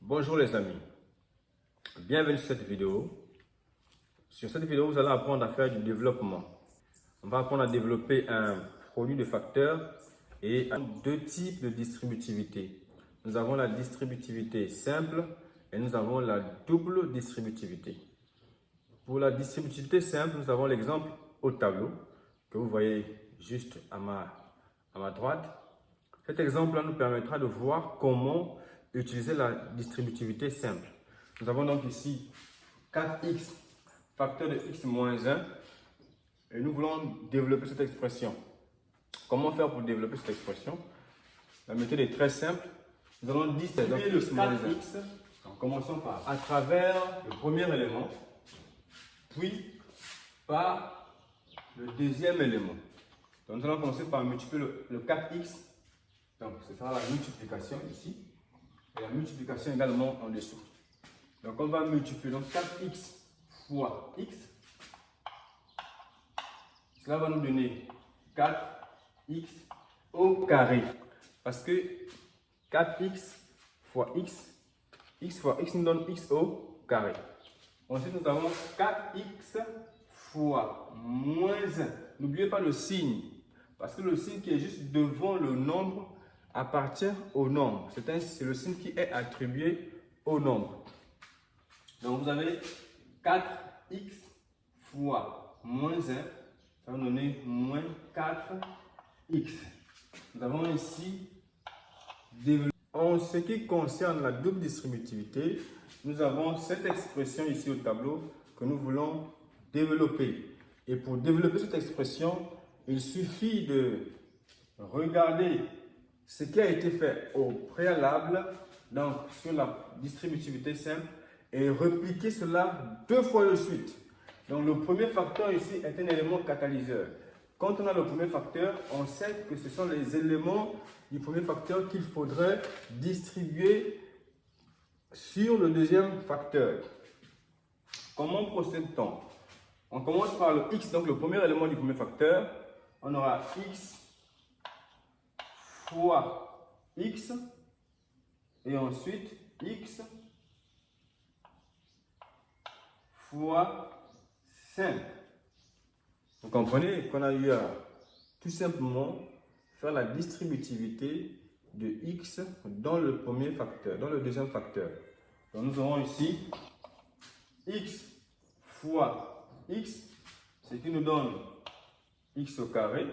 Bonjour les amis, bienvenue sur cette vidéo. Sur cette vidéo, vous allez apprendre à faire du développement. On va apprendre à développer un produit de facteur et deux types de distributivité. Nous avons la distributivité simple et nous avons la double distributivité. Pour la distributivité simple, nous avons l'exemple au tableau que vous voyez juste à ma droite. Cet exemple-là nous permettra de voir comment utiliser la distributivité simple. Nous avons donc ici 4x facteur de x moins 1 et nous voulons développer cette expression. Comment faire pour développer cette expression? La méthode est très simple. Nous allons distribuer le 4x en commençant par à travers le premier élément, puis par le deuxième élément. Donc nous allons commencer par multiplier le 4x. Donc c'est faire la multiplication ici. Et la multiplication également en dessous. Donc on va multiplier donc 4x fois x. Cela va nous donner 4x au carré. Parce que 4x fois x fois x nous donne x au carré. Ensuite nous avons 4x fois moins 1. N'oubliez pas le signe. Parce que le signe qui est juste devant le nombre appartient au nombre. C'est le signe qui est attribué au nombre. Donc vous avez 4x fois moins 1, ça va donner moins 4x. Nous avons ici développé. En ce qui concerne la double distributivité, nous avons cette expression ici au tableau que nous voulons développer. Et pour développer cette expression, il suffit de regarder ce qui a été fait au préalable, donc sur la distributivité simple, et repliquer cela deux fois de suite. Donc le premier facteur ici est un élément catalyseur. Quand on a le premier facteur, on sait que ce sont les éléments du premier facteur qu'il faudrait distribuer sur le deuxième facteur. Comment procède-t-on? On commence par le x, donc le premier élément du premier facteur. On aura x fois x et ensuite x fois 5. Vous comprenez qu'on a eu à tout simplement faire la distributivité de x dans le premier facteur, dans le deuxième facteur. Donc nous aurons ici x fois x, ce qui nous donne x au carré,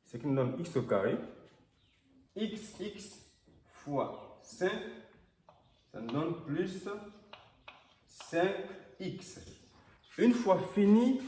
ce qui nous donne x au carré. X fois 5, ça nous donne plus 5x. Une fois fini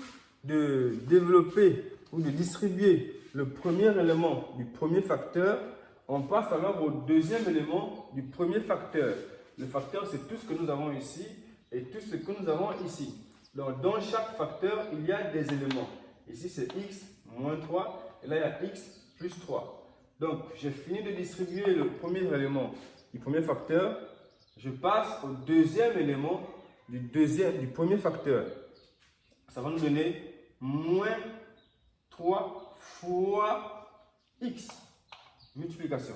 de développer ou de distribuer le premier élément du premier facteur, on passe alors au deuxième élément du premier facteur. Le facteur, c'est tout ce que nous avons ici et tout ce que nous avons ici. Donc, dans chaque facteur, il y a des éléments. Ici, c'est x moins 3 et là, il y a x plus 3. Donc, j'ai fini de distribuer le premier élément du premier facteur. Je passe au deuxième élément du premier facteur. Ça va nous donner moins 3 fois x. Multiplication.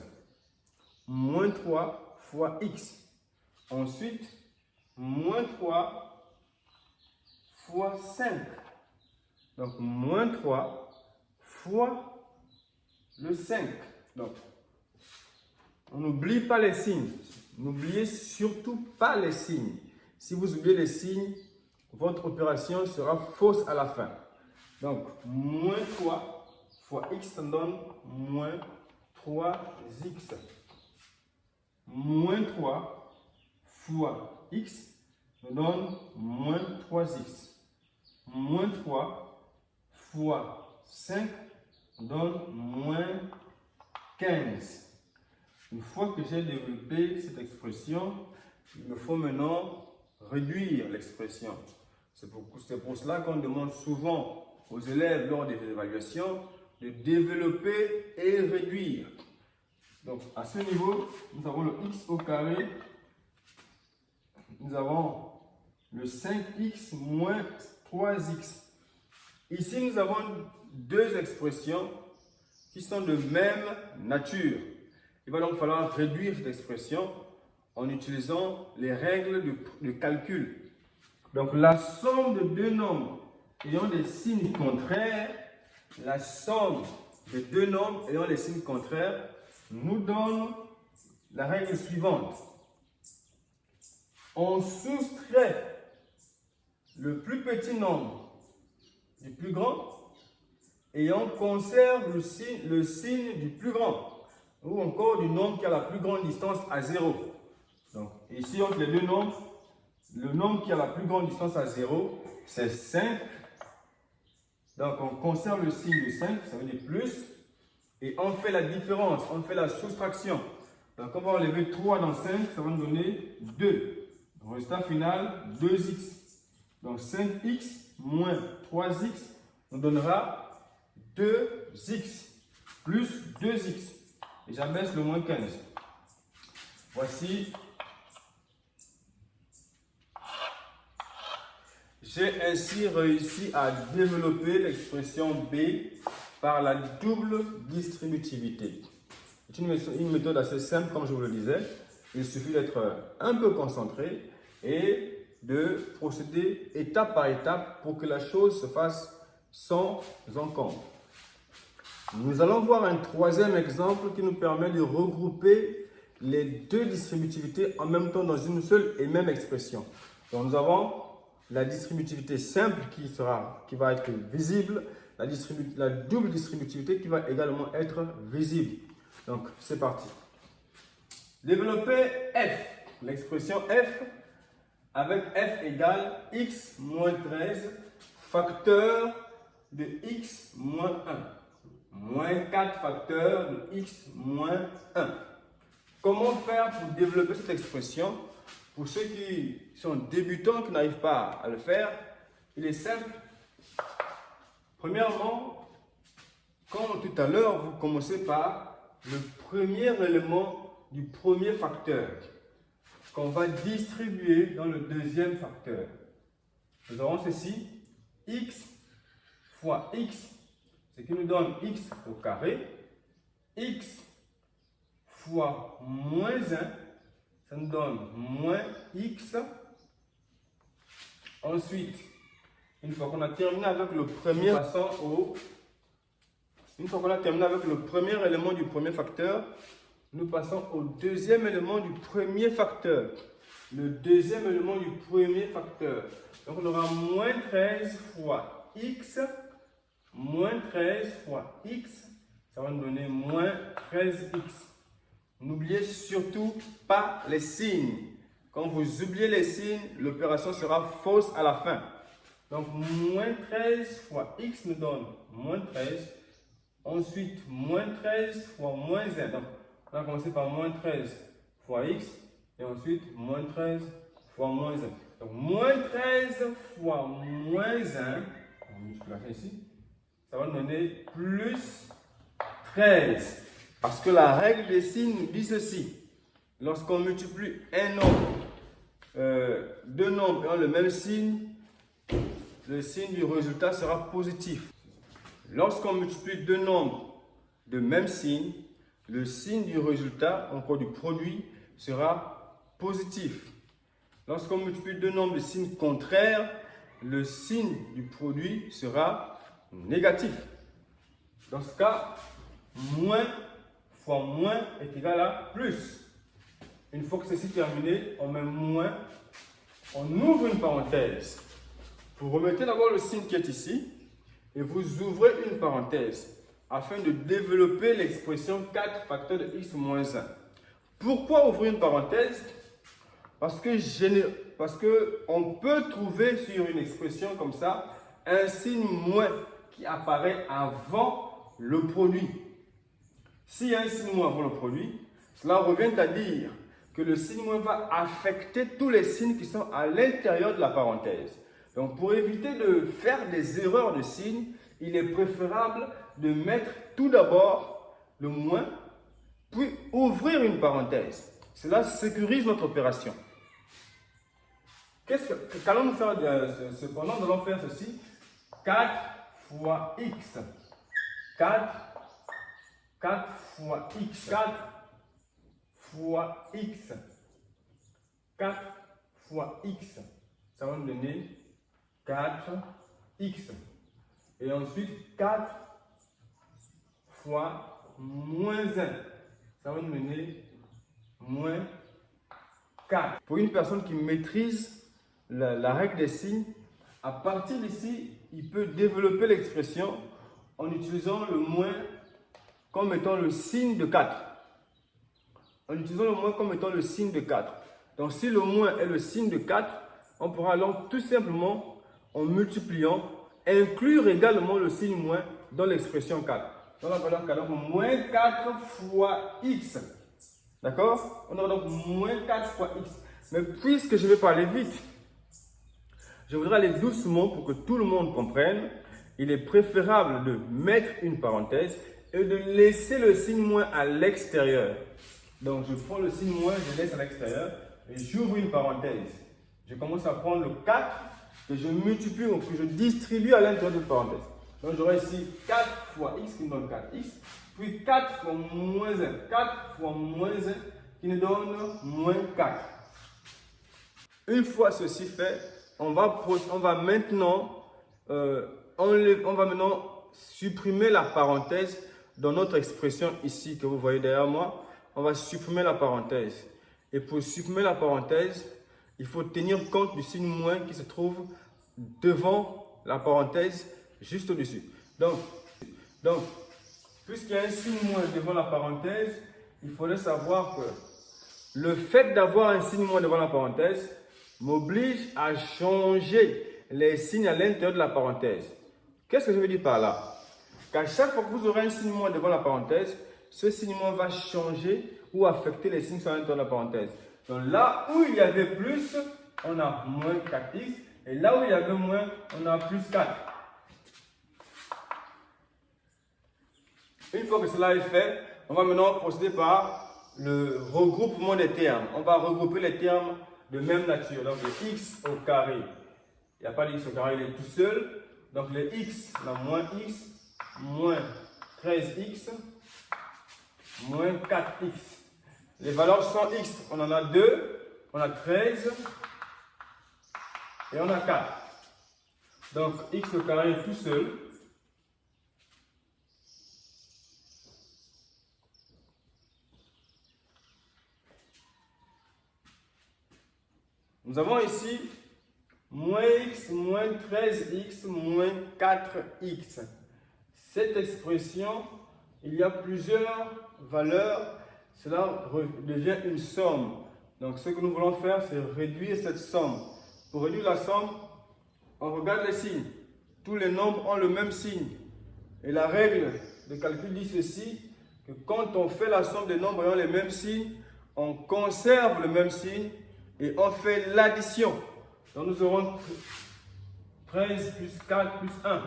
Moins 3 fois x. Ensuite, moins 3 fois 5. Donc, moins 3 fois le 5. Donc, on n'oublie pas les signes. N'oubliez surtout pas les signes. Si vous oubliez les signes, votre opération sera fausse à la fin. Donc, moins 3 fois x, ça donne moins 3x. Moins 3 fois x nous donne moins 3x. Moins 3 fois 5 donne moins 15. Une fois que j'ai développé cette expression, il me faut maintenant réduire l'expression. C'est pour cela qu'on demande souvent aux élèves lors des évaluations de développer et réduire. Donc à ce niveau, nous avons le x au carré, nous avons le 5x moins 3x. Ici, nous avons deux expressions qui sont de même nature. Il va donc falloir réduire cette expression en utilisant les règles de calcul. Donc la somme de deux nombres ayant des signes contraires, la somme de deux nombres ayant des signes contraires nous donne la règle suivante. On soustrait le plus petit nombre du plus grand et on conserve le signe du plus grand ou encore du nombre qui a la plus grande distance à 0. Donc ici entre les deux nombres, le nombre qui a la plus grande distance à 0, c'est 5. Donc on conserve le signe de 5, ça veut dire plus, et on fait la différence, on fait la soustraction. Donc on va enlever 3 dans 5, ça va nous donner 2. Résultat final, 2x. Donc 5x moins 3x nous donnera 2x plus 2x. Et j'abaisse le moins 15. Voici. J'ai ainsi réussi à développer l'expression B par la double distributivité. C'est une méthode assez simple, comme je vous le disais. Il suffit d'être un peu concentré et de procéder étape par étape pour que la chose se fasse sans encombre. Nous allons voir un troisième exemple qui nous permet de regrouper les deux distributivités en même temps dans une seule et même expression. Donc nous avons la distributivité simple qui va être visible, la double distributivité qui va également être visible. Donc c'est parti. Développer f, l'expression f avec f égale x moins 13 facteur de x moins 1. Moins 4 facteur de x moins 1. Comment faire pour développer cette expression? Pour ceux qui sont débutants, qui n'arrivent pas à le faire, il est simple. Premièrement, comme tout à l'heure, vous commencez par le premier élément du premier facteur qu'on va distribuer dans le deuxième facteur. Nous aurons ceci, x fois x, ce qui nous donne x au carré, x fois moins 1, ça nous donne moins x. Ensuite, une fois qu'on a terminé avec le premier, une fois qu'on a terminé avec le premier élément du premier facteur, nous passons au deuxième élément du premier facteur. Le deuxième élément du premier facteur. Donc on aura moins 13 fois x, moins 13 fois x, ça va nous donner moins 13x. N'oubliez surtout pas les signes. Quand vous oubliez les signes, l'opération sera fausse à la fin. Donc, moins 13 fois x nous donne moins 13. Ensuite, moins 13 fois moins 1. Donc, on va commencer par moins 13 fois x. Et ensuite, moins 13 fois moins 1. Donc, moins 13 fois moins 1. On multiplie ici. Ça va nous donner plus 13. Parce que la règle des signes nous dit ceci. Lorsqu'on multiplie un nombre, deux nombres ayant le même signe, le signe du résultat sera positif. Lorsqu'on multiplie deux nombres de même signe, le signe du résultat, encore du produit, sera positif. Lorsqu'on multiplie deux nombres de signes contraires, le signe du produit sera négatif. Dans ce cas, moins fois moins est égal à plus. Une fois que ceci est terminé, on met moins, on ouvre une parenthèse. Vous remettez d'abord le signe qui est ici et vous ouvrez une parenthèse afin de développer l'expression 4 facteur de x moins 1. Pourquoi ouvrir une parenthèse? Parce que on peut trouver sur une expression comme ça un signe moins qui apparaît avant le produit. S'il y a un signe moins avant le produit, cela revient à dire que le signe moins va affecter tous les signes qui sont à l'intérieur de la parenthèse. Donc, pour éviter de faire des erreurs de signes, il est préférable de mettre tout d'abord le moins, puis ouvrir une parenthèse. Cela sécurise notre opération. Qu'allons-nous faire cependant? Nous allons faire ceci. 4 fois x. 4 fois x. 4 fois x. 4 fois x, ça va nous donner 4x. Et ensuite, 4 fois moins 1, ça va nous donner moins 4. Pour une personne qui maîtrise la règle des signes, à partir d'ici, il peut développer l'expression en utilisant le moins comme étant le signe de 4. En utilisant le moins comme étant le signe de 4. Donc, si le moins est le signe de 4, on pourra alors tout simplement, en multipliant, inclure également le signe moins dans l'expression 4. Donc, on va donc alors moins 4 fois x. D'accord? On aura donc moins 4 fois x. Mais puisque je vais parler vite, je voudrais aller doucement pour que tout le monde comprenne. Il est préférable de mettre une parenthèse et de laisser le signe moins à l'extérieur. Donc, je prends le signe moins, je laisse à l'extérieur et j'ouvre une parenthèse. Je commence à prendre le 4 que je multiplie ou que je distribue à l'intérieur de la parenthèse. Donc, j'aurai ici 4 fois x qui me donne 4x, puis 4 fois moins 1. 4 fois moins 1 qui nous donne moins 4. Une fois ceci fait, on va maintenant supprimer la parenthèse dans notre expression ici que vous voyez derrière moi. On va supprimer la parenthèse. Et pour supprimer la parenthèse, il faut tenir compte du signe moins qui se trouve devant la parenthèse juste au-dessus. Donc, puisqu'il y a un signe moins devant la parenthèse, il faudrait savoir que le fait d'avoir un signe moins devant la parenthèse m'oblige à changer les signes à l'intérieur de la parenthèse. Qu'est-ce que je veux dire par là? Qu'à chaque fois que vous aurez un signe moins devant la parenthèse, ce signe moins va changer ou affecter les signes sur l'intérieur de la parenthèse. Donc là où il y avait plus, on a moins 4x. Et là où il y avait moins, on a plus 4. Une fois que cela est fait, on va maintenant procéder par le regroupement des termes. On va regrouper les termes de même nature. Donc le x au carré, il n'y a pas de x au carré, il est tout seul. Donc le x, on a moins x, moins 13x, moins 4x. Les valeurs sont x, on en a 2, on a 13 et on a 4. Donc x au carré est tout seul. Nous avons ici moins x, moins 13x, moins 4x. Cette expression, il y a plusieurs valeurs. Cela devient une somme. Donc, ce que nous voulons faire, c'est réduire cette somme. Pour réduire la somme, on regarde les signes. Tous les nombres ont le même signe. Et la règle de calcul dit ceci, que quand on fait la somme des nombres ayant les mêmes signes, on conserve le même signe et on fait l'addition. Donc, nous aurons 13 plus 4 plus 1.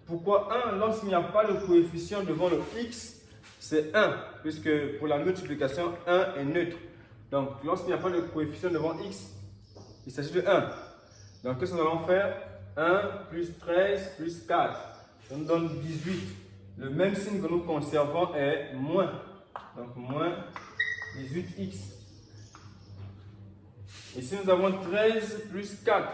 Pourquoi 1? Lorsqu'il n'y a pas de coefficient devant le x, c'est 1, puisque pour la multiplication, 1 est neutre. Donc, lorsqu'il n'y a pas de coefficient devant x, il s'agit de 1. Donc, qu'est-ce que nous allons faire? 1 plus 13 plus 4. Ça nous donne 18. Le même signe que nous conservons est moins. Donc, moins 18x. Ici, nous avons 13 plus 4.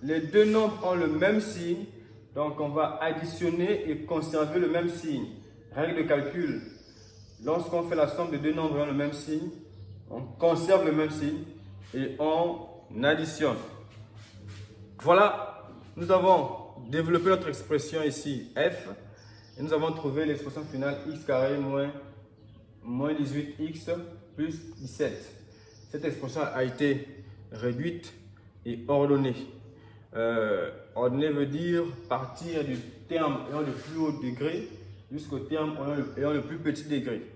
Les deux nombres ont le même signe. Donc, on va additionner et conserver le même signe. Règle de calcul. Lorsqu'on fait la somme de deux nombres ayant le même signe, on conserve le même signe et on additionne. Voilà, nous avons développé notre expression ici, f. Et nous avons trouvé l'expression finale x carré moins 18x plus 17. Cette expression a été réduite et ordonnée. Ordonnée veut dire partir du terme ayant le plus haut degré jusqu'au terme ayant le plus petit degré.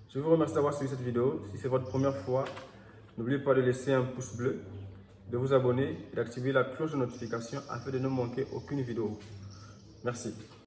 Je vous remercie d'avoir suivi cette vidéo. Si c'est votre première fois, n'oubliez pas de laisser un pouce bleu, de vous abonner et d'activer la cloche de notification afin de ne manquer aucune vidéo. Merci.